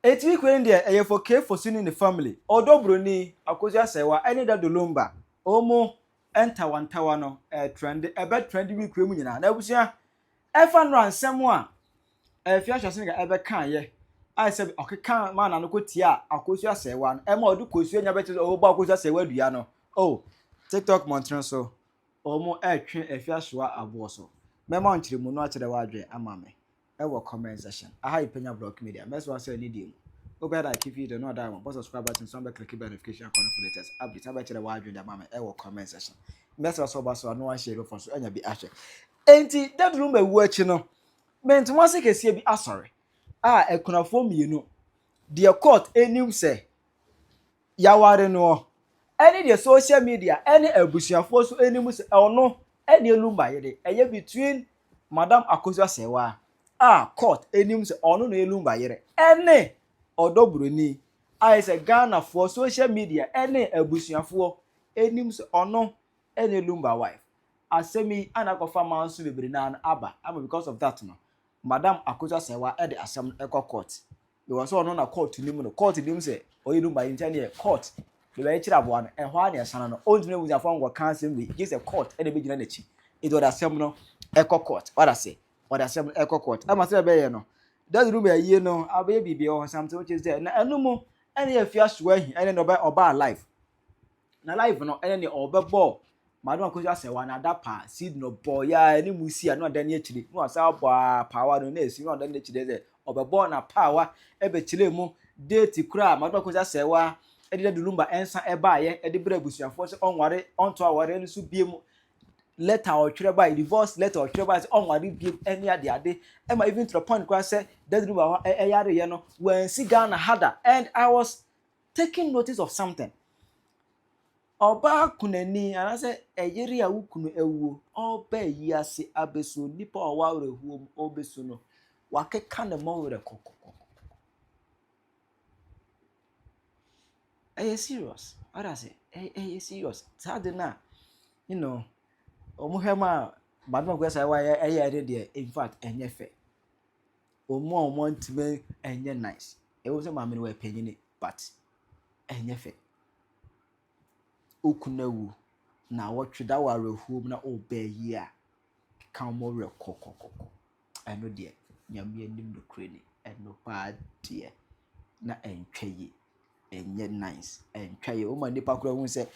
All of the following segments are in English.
Eti kwen dia eye for care for sin in the family. Odobroni Akosua Serwaa any da do Lumba. Omo enter one tower no trend trend we kwem nyina. Na busia e fa no ansem a Afia Schwar ga ebe kan ye. I said okeka man na no kotia Akosua Serwaa no. E ma odu kosuo nya beti obo Akosua Serwaa dua no. Oh, TikTok montren so. Omo twe Afia Schwar abo so. Mema onchire mu no akire wadwe amame. Ewo comment section. Aha Penyah block media. Mess one say need you. Over like if you don't know that one, subscribe button, some click notification icon for latest updates. About the wide the mama ewo comment section. Mess was so no one share for so anya be ashe. Enti that room be watch no. Meant once ke see be asori. Ekunafo mienu. The court enim say yaware no. Any the social media, any abusuafo so enim say ono any Lumba yede. Eye between Madam Akosua Serwaa. Court enim say ono no Lumba yede. Any Odobroni I say Ghana for social media any abusuafo enim say ono any Lumba wife. Asemi anakofa manso bebre na aba. Ama because of that no. Madam Akosua Serwaa e de asem ekọ court. You was ono na court nim no. Court nim say oyi Lumba interne court. The way chira bo no ehwa na esana no. Ontime busuafo ngo cancel we. Just a court e de be gina na chi. It was asem no ekọ court. What I say? What asem ekọ court. Ama say be ye no. That room here no abe bibi or something which is there na enumu ene Afia Schwar hi ene no oba live na live no ene obebo Madam Akosua Serwaa na dapa seed no boy ya ene musi no da ne akire no asa boa power no na esi no da ne akire ze obebo na power ebe kire mu date kura Madam Akosua Serwaa ede da Lumba ensa eba ye ede bra busuafo se onware onto aware no su biemu letter or by divorce letter or by on what give any ade Emma even to the point where I said that you know when see Ghana harder and I was taking notice of something. Ɔbaa kunani and I said a yeri a wukunu ewu ɔbaa yi ase abeso nipa ɔwa rehuom obeso no wakeka ne mo re kokoko. Serious. What I say? Serious. Sad na you know Omuhema Madam Akosua Serwaa eye in fact enye fe. Omo ntime enye nice. E wo se ma me we penyini but enye fe. Okunawu na wotweda warehuom na obayi a kan mo re kokoko. Eno de nyame anim no kreni eno pa de na entwaye enye nice. Entwaye o ma nipa kura hu se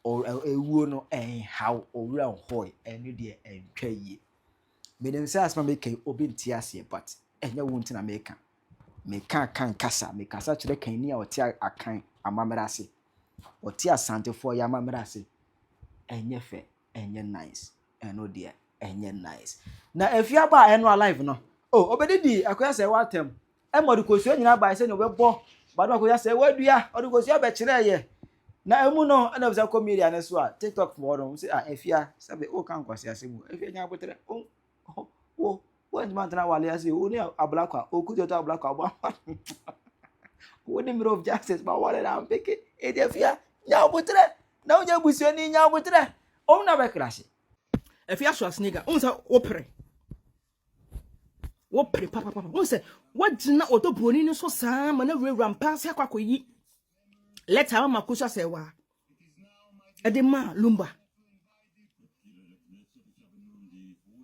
ewuo no how owura hoy enu de entwaye menem say asma make obi ntiase but enye wo ntina meka kan kasa mekasa kire kan ni a oti akan amamerase oti asante for ya amamerase enye fe enye nice enu de enye nice na Afia ba enu alive no obedidi Akosua Serwaa tem emodi kosuo nyina ba se no bebo Madam Akosua Serwaa dua odikosuo be kire ye na emu no ana bisa comedian na so a TikTok for no say Afia sabe o kan kwase asemu Afia nya botere o when man na wale ase o ni ablakwa o ku jota ablakwa ba o ni mirror of justice ba wale na peke e de Afia nya botere na o nya busuo ni nya botere o na be crash Afia Schwar sniga unsa wopre papa unsa wagina odobroni ni so saa ma na rampa se akwakoyi let our Akosua Serwaa edema Lumba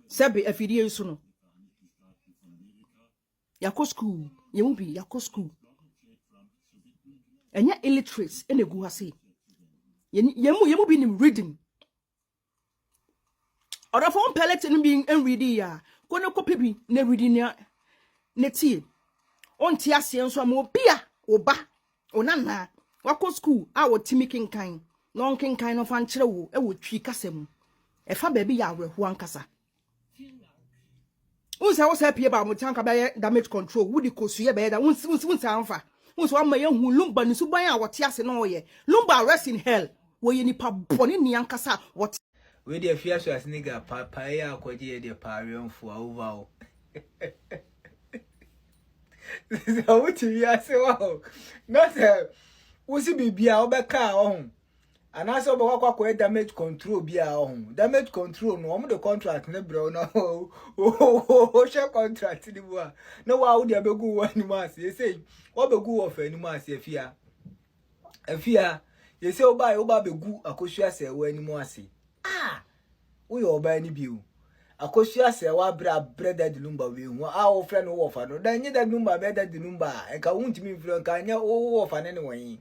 sebe afidie so no yako school yemu bi yako school enya illiterates enegu ase yemu bi ni reading oda for pellet ni bi en reading ya kono copy bi na reading na tie onti ase nso am obia oba onana wako school a wotimi kinkan no kinkan no fan kire wo e wo twi kasam e fa ba bi ya awehu ankasa unsa wo sa pie ba mo tanka ba damage control wudi kosuye ba da unsa anfa unsa wa maye hu Lumba ni suban a wote ase no ye Lumba rest in hell wo ye nipa boni ni ankasa what we dey Afia Schwar nigga papa ya akwaje dey parionfo over so what you say wow not Usi bibia obeka ohun And also kwa damage control be our home. Damage control no the contract ne bro no. Oh share contract ni wa. No wa wo dia begu wa ni ma se say wo begu wo fa ni ma se afia. Afia ye say oba begu Akosua Serwaa ni mo ase. Ah wo yo oba ni biu. Akosua Serwaa bra da di Lumba we hu. Ah wo fra no wo fa no. Dan nye da Lumba be da di Lumba. E ka wuntimi mfiro nka nya wo fa ne won.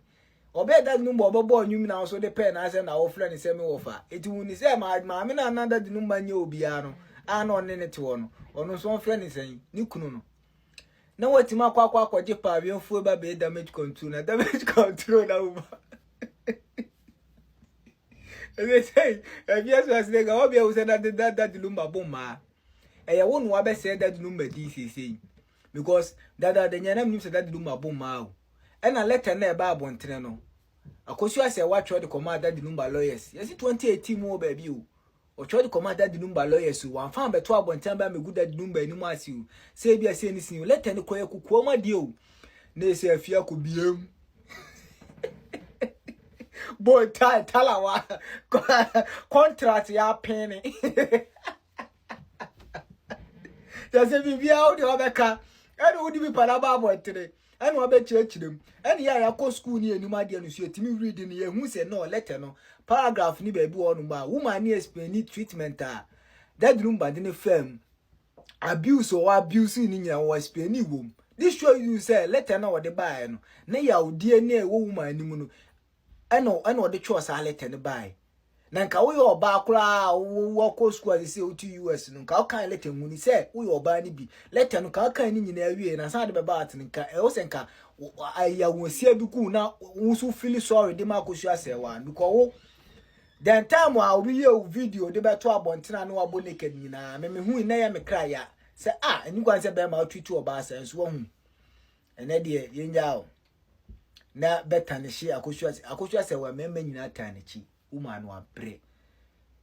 Obe da number obo nyum na so de pen na se na wo frɛ ne se me wo fa eti hu ni se ma me na another the number nye obia no ana one ne te wo no ono so frɛ ne sen ni kunu no na watima akwaje pa abienfu ba be damage control na damage control na uba they say yes was they go obia wo se that the number bomma ya wo no abe se that number di say because that the nyanam nim se that the number bomma o ena letter na eba abontene no Akosua Serwaa try the command that the number lawyers yes 2018 mo baby o try the command that the number lawyers o wan fan beto abontene ba me good that the number ni mo asi o say bia say ni sin letter ni koye kukuo ma die o na say afia ko biem boy talawa contract ya pen just say bia o de obeka ene wo di bi para ba abontene ene wo be chirechirem ene ya ko school ni enuma de no so etimi read ni hu se no letter no paragraph ni baby wonu ba woman ni explain treatment that number de ne firm abuse or abuse ni nya wo explain ni wom this show you say letter na wo de buy no na ya odie na wo woman ni mu no ene wo de cho sa letter ne buy na nka wo yo ba kura wo ko school as say to US no nka kan letter mu ni say wo yo ba ni bi letter no ka kan ni nyina awie na sa de be ba at nka e wo se nka aya wosia bi ku na wo so feel sorry de ma Akosua Serwaa because wo then time wa obi ye video de be to abontena na wabo naked nyina me hu na ya me kra ya say eni kwan say be ma tweet Ɔbaa sense wo hu ene de yenya o na beta ne hye Akosua Serwaa me nyina ta ne chi woman no abre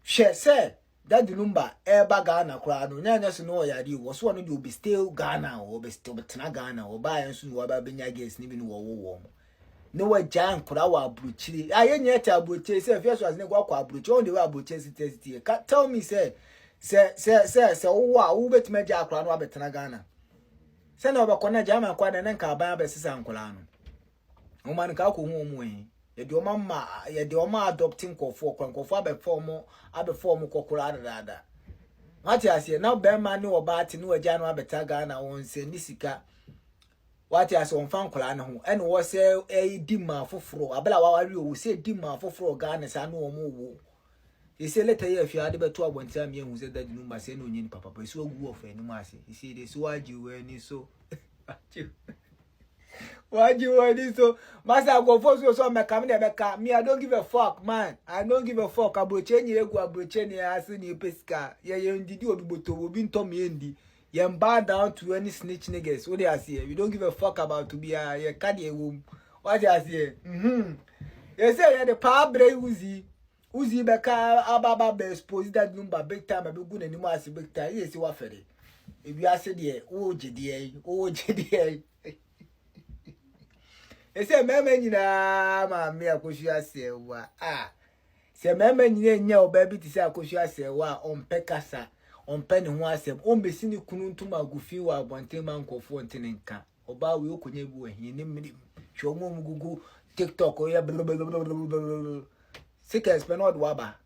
hwe say that the number e ba Ghana kra no nya so no ya di wo so no de obi still Ghana o be still betena Ghana o ba yenso wo ba benya guest ni bi no wo no wa jan kra wa abruchiri ayenye ta abruchiri say first was ne kwa abruchiri on the way abruchiri city tell me say wo betima ja kra no abetena Ghana say na obekona jama kwa na nka ba be sisa nkora no wo man ka ko hu omu yi ye de oma adopting kofo abeform kokora dada wati ase na be ma ne Ɔbaa ti ne waja no abeta Ghana won se ni sika wati ase on fan kola na ho ene wo se di ma foforo abela wa wari o se di ma foforo Ghana sa no omo wo e se leta ye afia de beto abontia me hu se da dinu ma se na onye ni papa pa so ogu ofa ni ma se e se de so waji we ni so waji we ni so masa go for so meka me beka me I don't give a fuck man I don't give a fuck abroche ni egu abroche ni ase ni pesika ye ndidi obiboto obi ntom ye ndi ye bow down to any snitch niggas what they are say we don't give a fuck about to be a card ye wom what they are say you say the power bray uzi beka ababa be expose that number big time be good anymore as big time yes wa fere if you are say there oje there you say meme nyina ma me Akosua Serwaa se meme nyina nya oba bi ti say Akosua Serwaa on pekasa on pen ho asem on besi ni kunu ntuma gufi wa abonten man kofo ntene nka Ɔbaa we okonye bu ahin ni mmiri hwe omo mugugu TikTok o ya sika spend wa ba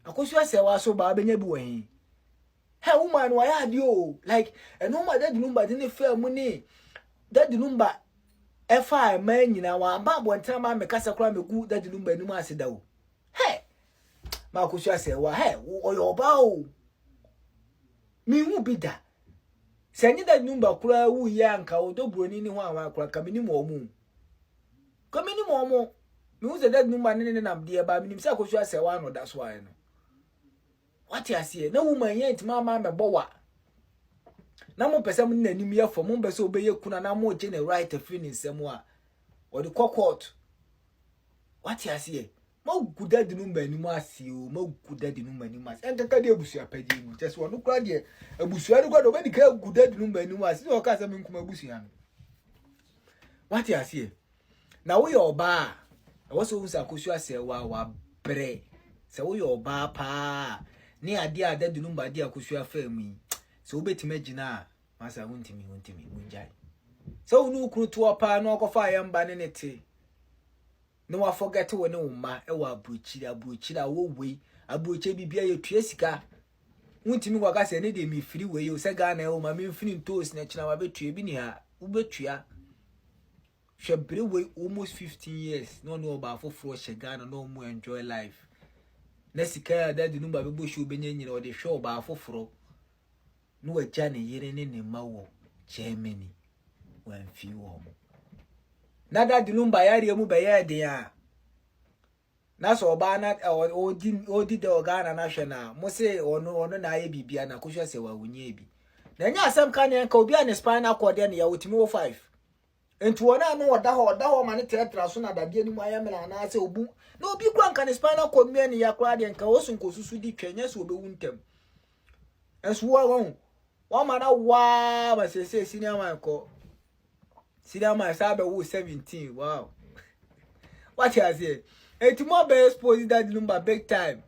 Akosua Serwaa so ba benya bu ahin he woman wa ya di o like eno ma that number dey fair money that number efa man nyina wa ba abonten ma me kasa kra me gu that number enu ma aseda o he ma Akosua Serwaa he oyo Ɔbaa o mi hu bida senyi da number kura wu ya nka odobroni ni ho anwa kura kamini mo mu mi hu se da number ne nam de ba mi nim se Akosua Serwaa no da so aye no what you see na woman yent mama me bowa na mo pese mo nanim ye fo mo pese obeye kuna na mo je ne right free nsem a o de court what you see ma guda di number ni mo asi o ma guda di number ni mo asi enka de abusu apagi mu just wonu kra de abusu ani kwa do be ka guda di number ni mo asi o ka sa me nkuma abusu ano what you see na wo ye Ɔbaa also who's Akosua Serwaa wa bre. Se wo yo Ɔbaa pa. Ni ade ade de Lumba de Akosua fam. So obetime gina masa wontimi munjai. So unu kru to pa no akofa yamba ne nete. No wa forget wo ne wo ma e wa abuchira wo wei abuche bibia ye tue sika. Wontimi kwa kase ne de mi firi wei o se ga na e o ma me mfini ntos na kina wa betue bi ni ha. Wo betua Shebre wei almost 15 years. No Ɔbaa foforo shega no mu enjoy life. Na sika ya da de Lumba bebo show benye nyina o de hwe Ɔbaa foforo. No waja ne yere ne ne ma wo Germany. Wan fi wo mo. Na da de Lumba yare mu be ye de a. Na so Ɔbaa na odi de Ghana na hwe na. Mo se ono na aye bibia na Akosua Serwaa wonye bi. Na nya asem kan ne ka obi a ne spinal cord ya ne ya wotimi wo 5. Enti wona no oda ho ma ne tetra so na dade ni mu ayamela na ase obu. Na obi kwa nka ne spinal cord me ne yakra de nka wosu nkosusu di twanya se obewu ntem. Enso wo ma na wa ma se senior man ko. Senior man sabe wo 17. Wow. What you say? Enti mo be expose that Lumba big time.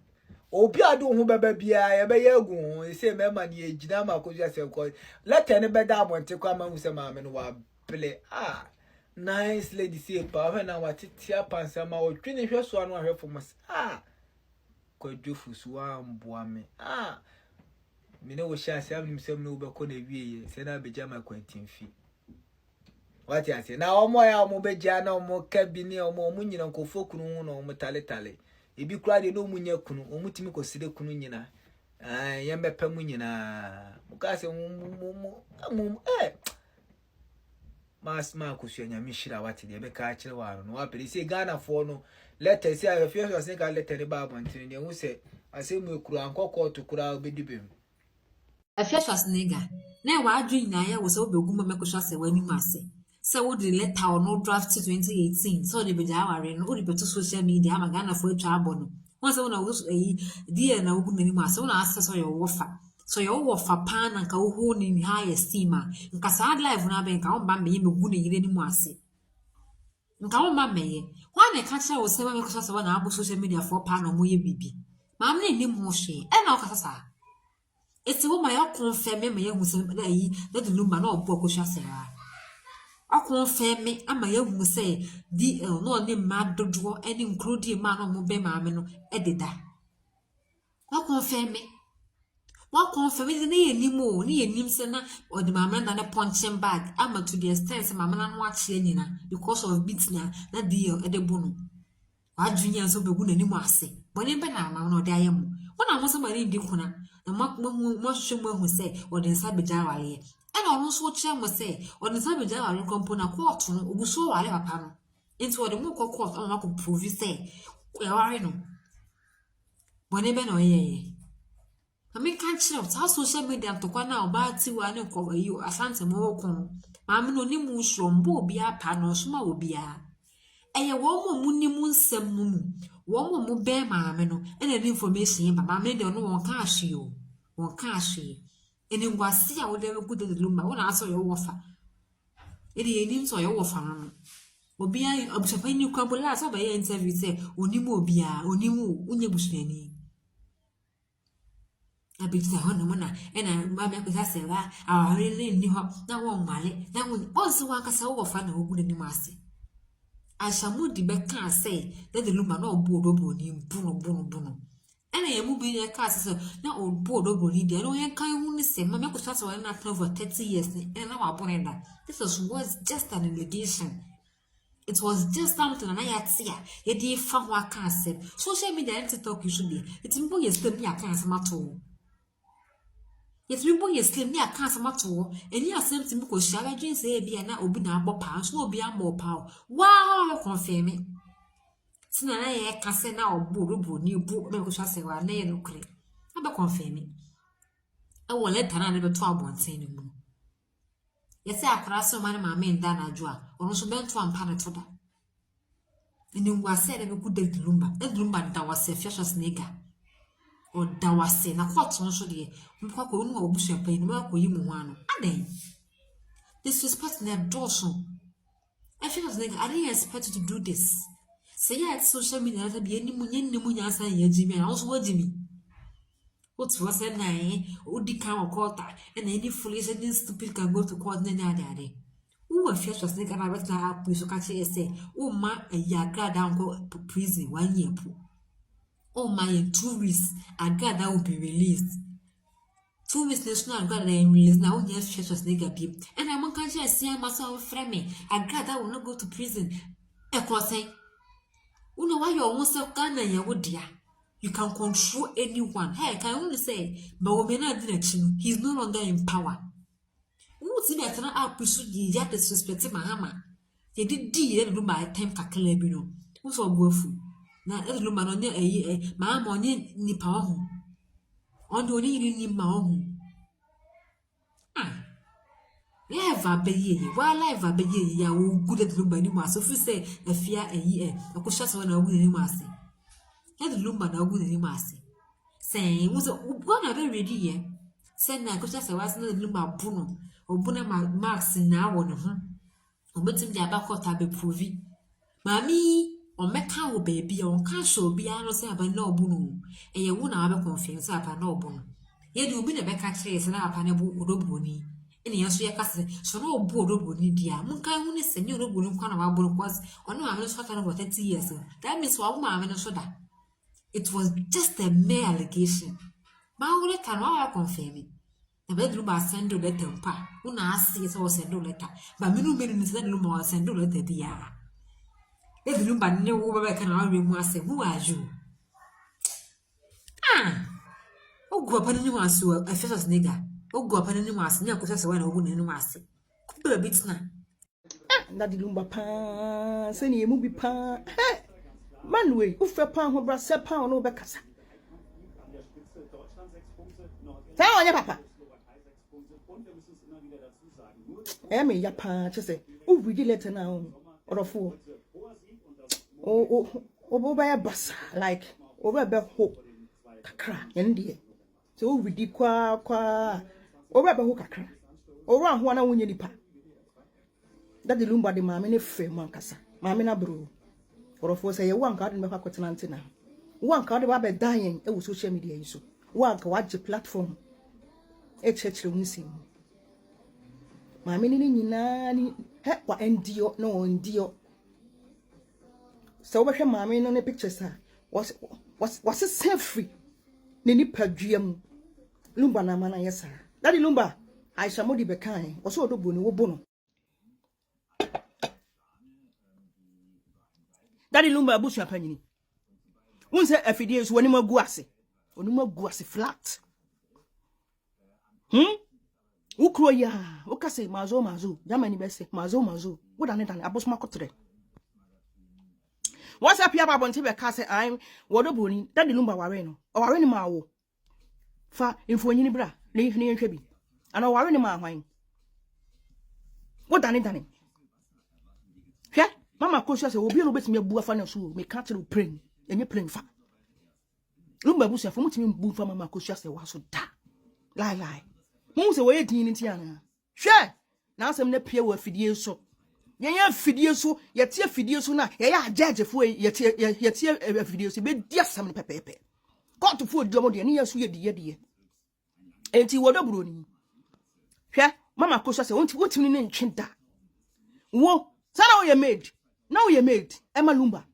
Obi adu ho beba bia ye be yagu ho se me ma ne ejina ma Akosua Serwaa. Let any better amonte kwa ma hu se ma me no wa play. Nice lady say pa when na watitia pansa ma o twini hwe so anu ahwe fomos. Kwadwofu so amboa me. Me ne wo sha se amnim sem no be ko na wieye se na beja ma kwantimfi. What you say? Na omo ya omo beja na omo kabi ni omo nyina nkofo kunu hu na omo tale. Ebi kura de no munya kunu, omo timi ko sire kunu nyina. Yembe pa mu nyina. Muka se Mas Akosua nyame shira wate de be ka kire wa no wa pere se Ghana fo no letter se Afia Schwar se ka letter ba abontin ne hu se asemu ekuru ankoko to kura obedibem Afia Schwar na wa adwin na ya wo se obegu ma Akosua Serwaa ni mase se wo de letter or no draft 2018 so de beja aware no ori beto social media ama Ghana fo atwa abono won se wona wo die na wo gu nani mase wona access your wofa so your wofa pan nka wo ho ni high esteem nka sad life na be nka wo ba me gu ne yire ni mu ase nka wo ma meye wa na ka kira wo se ma Akosua Serwaa na abo social media for pan no mo ye bibi ma me ni mu hwe e na wo kasa eti wo ma ya confirm me ye hu se na yi na de Lumba na obo Akosua Serwaa confirm ama ya hu se di no ne ma dodo any including ma no mo be ma me no ededa confirm ni enimo ni enim se na odi mama na punching bag ama to the extent mama na no ache nyina because of beat na di edebo no wadwunya so begu na nimu ase bone be na mama no de ayemu wona mo so mari ndi kuna na mo hwehwe mo hu se odi nsa beja wale ana ono so kire mo se odi nsa beja wale kompo na court no oguso wale papa no enti odi mo court ama ko prove se ya wale no bone be na oyeye I can't tell how social media to Kwana Ɔbaa ti wa ne ko yi asante mo ko maame no ni mu shombo bia pa no soma obia eye wo mo ni mu nsem mu wo mo be maame no ene the information ba maame de no won ka ahwe ene ngwase a wo de ku de Lumba wona aso yo wofa ede enim so yo wofa no obia obsepa ni kwambola so ba ye interview say onimu obia onimu unye busunani abita hono mona ena mama Akosua Serwaa aware ni ho na won male na won onso wankasa wo fa na ogu ni mase ashamu di be kan say de Lumba na obo odobo ni bunu ena yemu bi ye ka say na obo odobo ni de no yen kan hu ni se mama Akosua Serwaa na for 30 years ni ena wa bonenda this was just an allegation. It was just something na ya tia ye di fa ho aka say social media and TikTok you should be it mbo ye stem ya kan asemato. Yes, we boy is claim near cancer mato, and you are something because shall I drink say be na obi na abo pounds, no be a more power. Wow, confirm it. Sina I can say now burubu new book, Akosua Serwaa na no cre. Aba confirm it. I will let her never 12 months anymore. Yes, I could ask my mamma Dana Joa, or also meant to unpan to that. And you were said a good day to Lumba, and Lumba that was a fierce nigger. Or dawase na court on so de mpo ko nu obusu pa ni ma ko yi mu hwanu aden this respect na dawson I feel like I didn't expect to do this Say at social media to be any munya sign ye Jimmy, also what Jimmy. What was a nine, would decount quarter, and any foolish and stupid can go to court any other. Who a fish was taken out of our Pusukachi say, oh, ma a yaga down go to prison 1 year. Oh, my in 2 weeks, I got that will be released. 2 weeks national got released now, yes, fish was nigger beam. And I'm unconscious, I see myself frame me. I got that will not go to prison. A crossing. You know why you're almost a gun and you dear. You can control anyone. Hey, I can only say, but women are direction. He's no longer in power. What's in that? I pursue ye yet disrespecting my hammer. Ye did dear do my time calculabino. Who's all woeful? Now, every woman on your mamma on ye nipa on the only ni ma own. Ah, live a bay, while live a bay, ya will good at Lumba ni so if you say a fear a year, I could shut when I would in mercy. Let the Lumba now good in mercy. Saying, was a one very ready ye. Send I could just was not Lumba Bruno, or Buna marks in now on her. Or bet him the abacota be provi. Mammy, or Macao baby, or Castle be I say about no bono, and you won't have a confiance up no bono. Yet you been a back chase and up an abu roboni. And yes, we are casting, so no boroboni, dear. Munka only send you no bono of our bono was, or no, I'm not sort of 30 years. That means one man and soda. It was just a mere allegation. Maule can all confirm it. The bedroom are send a letter, pa. Una see it or send a letter. But Minu made in the room or send a letter, dear. Let the Lumba know where can I remove say, who are you? Ah! Oh, go upon any one, so a first nigger. Oh, go upon any one, near Akosua Serwaa or wouldn't any mercy. Could be a bit now. Daddy Lumba pa, send you movie pa. Hey, Manway, who fell pound who brought 7 pound over Cassa. Tell your papa. Emmy, ya pa, just say, oh, we did letter now, or a fool. Oh, by a bus, like, over a hope, cra, and so we did qua, over a hookah, or round 1 hour in pa. That the Lumba de mammy frame Mancassa, Mamma Brew, or of was a 1 card in the Pacotantina. 1 card of a dying, it was social media issue. 1 watch the platform. A church missing. Mammy Nani, what endio, no endio. So what your mammy on the pictures was it self free? Nini per dream. Lumba na mana yes, sir. Daddy Lumba, I shall modi bekai, or so do bono. Daddy Lumba bush your penny. One say a few days when you more guasi flat. Ukroya, ukase mazo, Yamani bese, mazo, what an etan, abos macotre. What's up here about Tiba Casse? I'm Wadobuni, Daddy Lumba Wareno, or Wareni Mao. Fa in bra, leave near Trebi, and a Wareni Ma wine. What an etan? Yeah, Mamma Akosua will be a little bit me a buffano shoe, me cattle print, and you're playing fa. Lumba Busia from Mutim Boo from Mamma Akosua Serwaa so da. Lie. Most away in Tiana. Share now some near with Fidio so. Yea, Fidio so, yet tear Fidio so now, yea, judge of way, yet tear a video, so be dear some pepe. Got to food Jomodi and yes, we dear. And he was a bruni. Share Mamma Akosua Serwaa won't you in Chinta. Wo, Sana you made. Now you made Emma Lumba.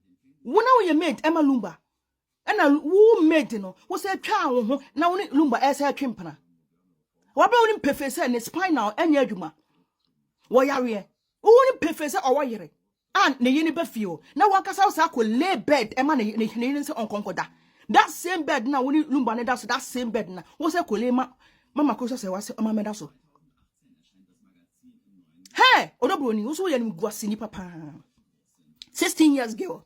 Wo now you made Emma Lumba. And a woo made no was a child now only Lumba as a chimpana. What about him professor and spinal and yaduma? Why are you? Only professor or wire? And the uniberfio. Now one casa could lay bed and money on Concorda. That same bed now only Lumba does that same bed now. Was a colema? Mamma Akosua Serwaa was a mamma. Hey, Odobroni, also you guasini papa. 16 years girl.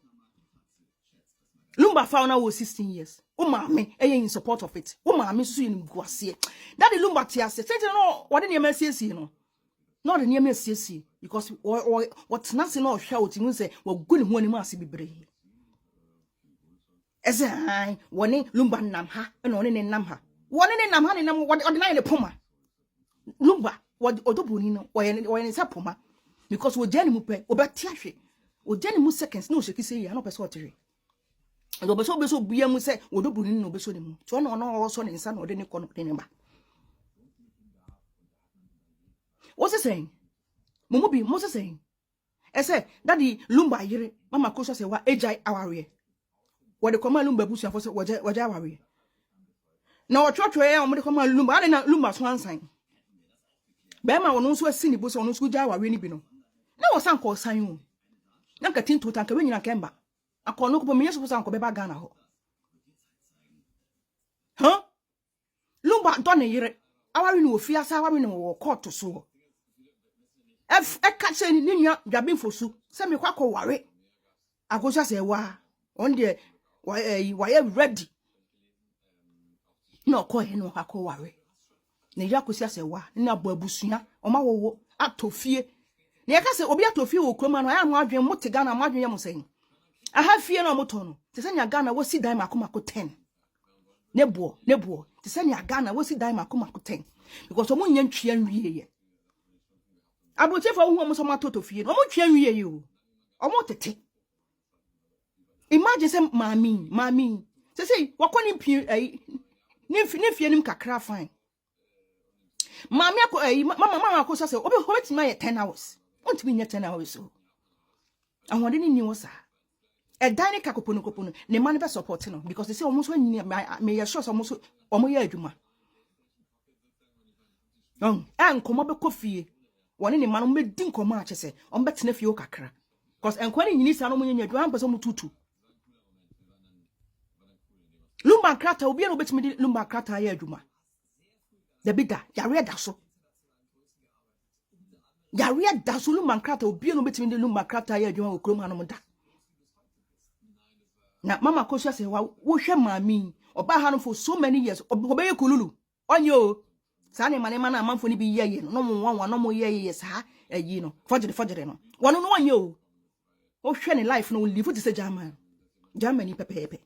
Lumba found out was 16 years. Oh, mammy, in support of it. Oh, mammy, so you guasie. Daddy Lumba tears. Say, no, what in your message, you know? Not in your message, because what's nothing or shouting, you say, well, good when you must be brave. As I, one in Lumba Namha, and one in Namha. One in Namha, and what ordinary Puma. Lumba, what Odobrino, or in Sapoma, because we're Jenny Mupe, or Batiashi. o jeni mu seconds no sheki say ya no person otere and obeso bia mu say wo do buru ni no obeso ni mu to no no so ne nsa no de ne ko no de ne ba what's he saying momobi what's he saying I say daddy Lumba yire mama Akosua Serwaa ejai aware wo de koma Lumba busu afo say waja aware na wo twotwo ya mo de koma Lumba ade na Lumba so ansan be ma wono so asi ni busu wono so ja aware ni bi no na wo san ko san o na ka tin total ka we nyina kemba akono ko po menye so san ko be ba Ghana ho Lumba don yire aware ni wo fi asa aware ni wo court so catch any nina drabin for su send me kwako ware Akosua Serwaa on the why ready no ko he no kwako ware na Akosua Serwaa na bo abusua o ma wo atofie na ye ka se obi atofie wo kroma no aya no adwen mote Ghana mo adwen ye mo sen aha fie na moto no te se nya Ghana wo si dan makomako 10 nebo te se nya Ghana wo si dan makomako 10 because o mo nya ntwia nwie ye aboche fa hu so matoto fie no mo twa nwie yi o mo tete imagine say mami say wakoni pie ni fie nim kakra fine mami akọ mama Akosua say obi hobetima ye 10 hours ontimi nye 10 hours so ahwade ni wo sa e dan ni kakopono ne man be support no because they say almost when me ye sure almost omo ye adwuma nkomo be kofie woni ne man me din komo a chese on betena fie o kakra because enkwani nyini sa no mo nyanya adwuma ampeso mo tutu Lumba krata obi no betimi di Lumba krata ye adwuma the bida yare da so Lumba krata obi no betimi di Lumba krata ye adwuma okrom hanom da na mama Akosua Serwaa wo hwe mami oba hanom for so many years obeye kululu onyo sa ne mane mana amanfo ni bi yeye no mo wanwa no mo yeye sa ayi no fojere no wono no onye o hwe ne life no live to say Germany pepepe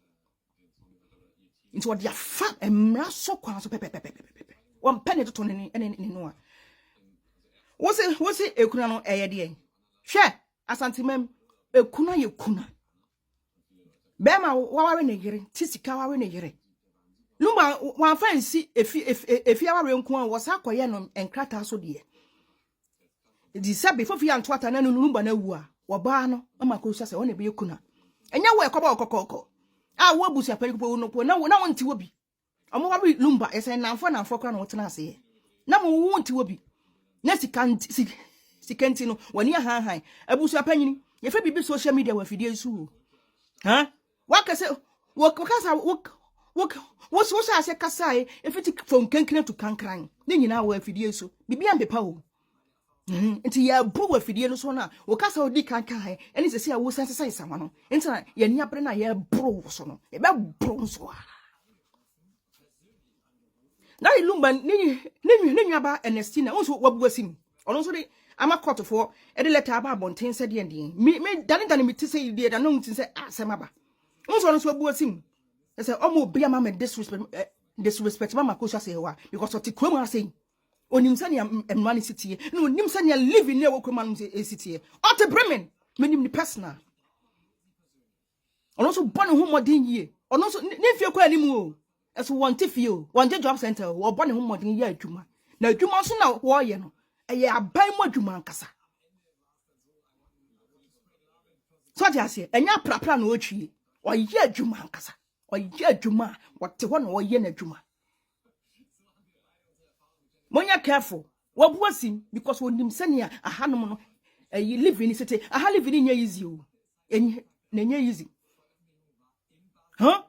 into what dia fa emra so kwa so pepepe won pene to ne no a wo se ekuna no eye de hwe asantimam ekuna ye kuna bema waware ne yire tisika waware ne yire Lumba wan fancy efi aware nko an wosa koye no enkrata so de di sabe fofi antwata na no Lumba na wu a woba no ama Akosua se wona be yakuna enya wo ekoba okokoko a wo busu apelikupo no po na wonti wo bi omo ware Lumba ese namfo kra na wotena ase na mo wonti wo bi na sikanti no woni han abusu apanyini ye fa bibi social media wa fidie su wakase wakasa wo sa se kasai efiti from kankran to kankran ne nyina wa afidie so bibia mpepa o nti ya bu wa afidie no so na wo kasa odi kankan eni se se wo sense sama no nti na ya ni abre na ya bro so no e be bro so na Lumba ni nwaba Ernestina wo so wabu asim ono so de ama court for e de letter aba bonten se de ndin me dane me tise de da no ntin se asema ba wo so no so wabu asim I say omo bia mama disrespect mama Akosua Serwaa because of the kwam say onim sane emma ni sitie no onim sane living near kwam no sitie o te bremen menim ni personal ono so bone ho modin yie ono so ne fie kwa animu o eso wonte fie o wonte job center o bone ho modin yie adwuma na adwuma so na wo ye no eye aban mo adwuma nkasa so dia se enya prapra na o twie o ye adwuma nkasa oye adwuma wote ho na oye na adwuma monya careful wabuasim because wonim sania ahanom no living in city aha living in easy o na nya easy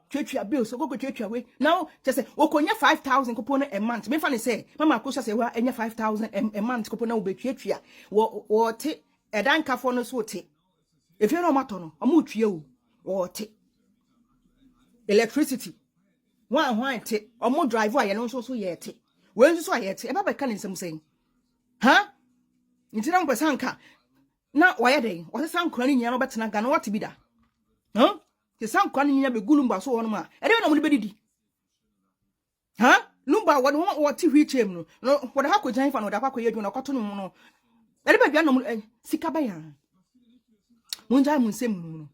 twetwa bill so gogo twetwa we now just say okonya 5000 kopo na a month me fa ne say mama Akosua Serwaa enya 5000 a month kopo na obetwetwa wo te edanka fo no so te efi no mato no amu twa o wo te electricity one te omo drive aye no so ye te we nso so aye te e baba kan nsem sen ntina mo pesa nka na waye den wo se sankora ni nya no betena ga na what bi da te sankora ni nya be Lumba so wono ma e de na mo be didi Lumba wo ti hwichem no wo da hakọ jan fa no da kwakọ ye dwuna kwato no no e de ba dwa no sika ba ya munja munsem no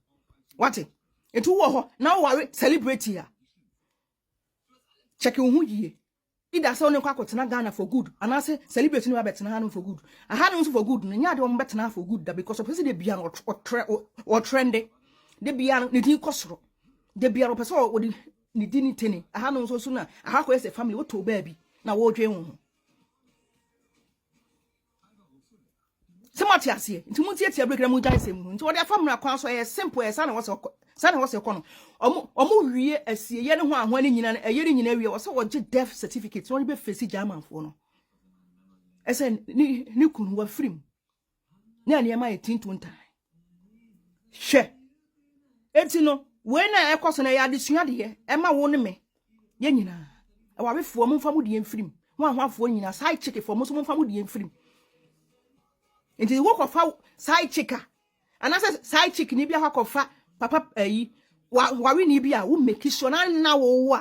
what etu wo ho na wo ware celebrate ya check wo hu yie ida se one kwa kwetena Ghana for good and I say celebrate no betena ha no for good aha no for good no nya de wo betena for good da because of the bia or trend de bia no ni kosoro de bia ro pese wo de ni dini tene aha no so na aha ko ese family wo to ba bi na wo dwen wo semati ase nti mu tie break na mu dan sem nti wo de family akwan so e simple e sana wo se kono omo wie asie ye ne ho ahwan ni nyina e ye ni nyina wie wo se wo ge death certificate won be face German fo no ese ni kunu wa frim na ne ma ye tintu ntan hwe enti no we na ekoso na ya adesua de ye e ma wo ne me ye nyina e wa befo mo mfa mu de mfrim wo ahwafo nyina side chick fo mo so mo mfa mu de mfrim enti wo kofa side chicker anase side chick ni bia kofa papa wa we ni bia wo make sure na wo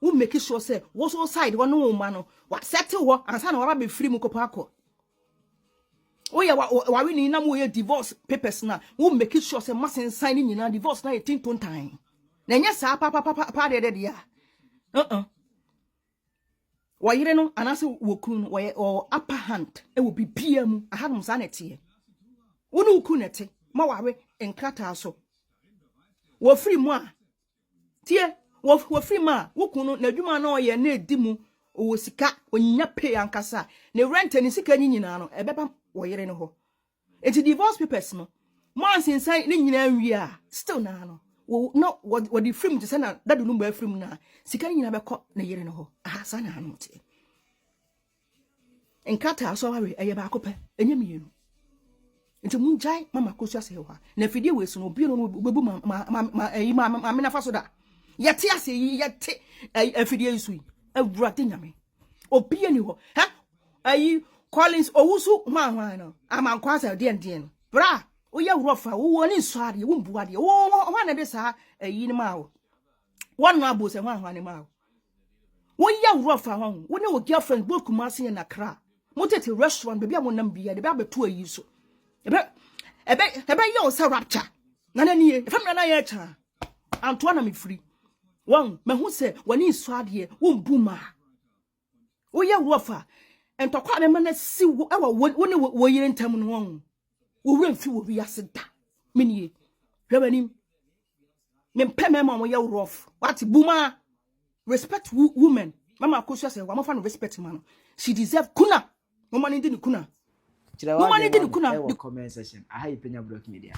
wo make sure say wo so side wo no ma no wa settle wo ansa na wa ba free mu kopa akọ wo ya wa we ni na mo ye divorce papers na wo make sure say masen sign ni nyina divorce na 18 ton time na nya sa pa de ya wa yire no anase wo kunu no wo upper hand e wo bibia mu ahadum sa na tie wo no ku nete ma wa we enkrata so wo free mu a tie wo free ma wo kunu na adwuma na oye na edi mu wo sika onya pay ankasa na rent ni sika nyina no ebeba wo yire no ho enti divorce papers no man sinsan ni nyina wi a still na no wo no wo di free mu se na dadu no ba free mu na sika nyina beko na yire no ho aha sa na no tie enkata so wa we eye ba ko pe enye mienu enti munjai mama Akosua Serwaa na fidie we so no bi no bebu ma me na fa so da yete ase yete afidie isu awurade nyame obi ani ho ha ayi Collins owusu hwan no amankwa sa de no bra wo ya wrofa wo ni so ade wo mbu ade wo hwan na de sa ayi ni ma wo wonu abo se hwan ni ma wo ya wrofa hwan wo ne wo girlfriend both Kumasi na Accra mo tete restaurant bebi amonam bia de ba beto ayi so ebe yo se rapture na nani e famna na ye cha Antoine me free won me hu se wani so ade wo mbuma wo ye wofa entokwa me mana si wo ne wo yire ntam no won wo remfi wo wi aseda menie hwabani me mpeme ma mo ye rough what buma respect women mama Akosua Serwaa mo fa no respect man she deserve kuna mo man ndi ni kuna Chira wa comment section. Aha Penyah Block Media.